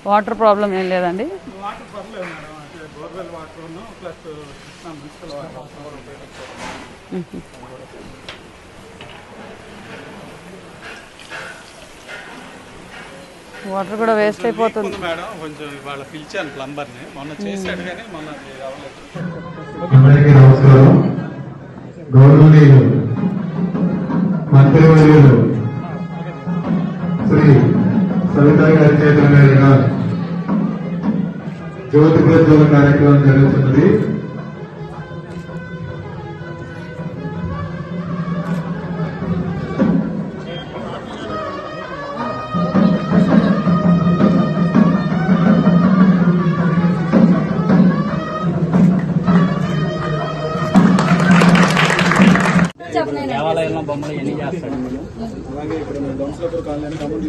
Water problem ఏం లేదండి? Water పర్లేదు మేడం, అంటే borewell water plus municipal water. Water కూడా వేస్ట్ అయిపోతుంది మేడం. కొంచెం ఇవాళ పిలిచాను ప్లంబర్ని, మొన్న చేశాడు కానీ మొన్న అవ్వలేదు. అందరికీ నమస్కారం. గౌరవనీయులు మంత్రివర్యులు శ్రీ సవితా గారి చేతుల మీదుగా జ్యోతి ప్రజ్వల కార్యక్రమం జరుగుతున్నది. దేవాలయంలో బొమ్మలు ఎన్ని చేస్తాడు. అలాగే ఇప్పుడు దొంసలపూర్ కాలనీ ఖమ్మం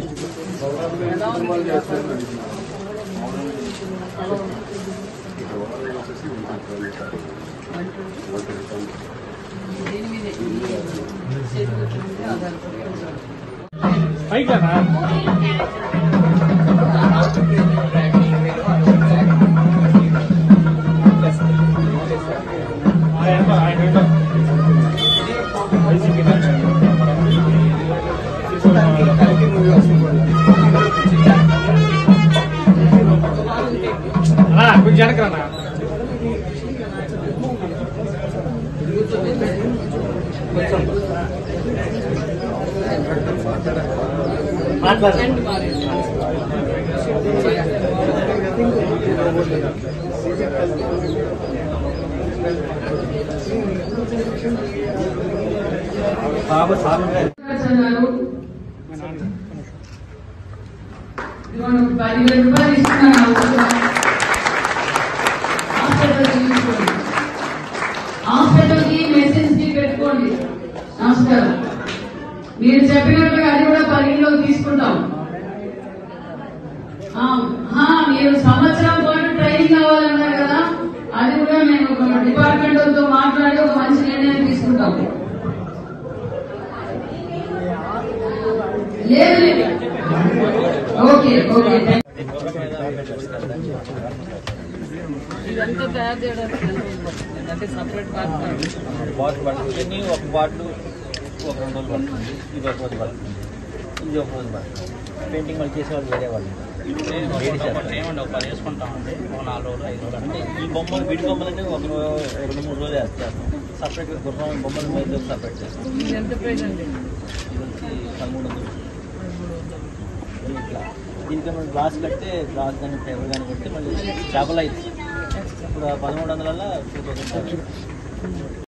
జనకరన్నా హాస్పిటల్కి మెడిసిన్స్ కి పెట్టుకోండి. నమస్కారం. మీరు చెప్పినట్టుగా అది కూడా పరిగణలోకి తీసుకుంటాం. మీరు సంవత్సరం పాటు ట్రైనింగ్ కావాలన్నారు కదా, అది కూడా మేము డిపార్ట్మెంట్ తో మాట్లాడి ఒక మంచి నిర్ణయం తీసుకుంటాం. లేదు ఓకే ఓకే. ఇదంతా తయారు చేయడానికి అంటే సపరేట్ బాటిల్ పడుతుంది. ఒక బాటిల్ ఒక 2 రోజులు పడుతుంది, ఇది ఒక రోజు పడుతుంది, ఇది ఒక రోజు పడుతుంది. పెయింటింగ్ మళ్ళీ చేసే వాళ్ళు వేరే వాళ్ళు ఏమండి ఒక 10 వేసుకుంటామండి, ఒక 4 రోజులు 5 రోజులు. అంటే ఈ బొమ్మలు విడి బొమ్మలన్నీ ఒక 2-3 రోజులు వేస్తాం. సపరేట్గా గుర్రం బొమ్మల మీద సపరేట్ చేస్తాం. ఎంత ప్రైజ్ అండి? ఇది వచ్చి 1300. ఇట్లా దీనికి మనం గ్లాస్ కడితే గ్లాస్ కానీ టేబుల్ కానీ కొడితే మళ్ళీ చేపలు అవుతుంది. ఇప్పుడు 1300 2000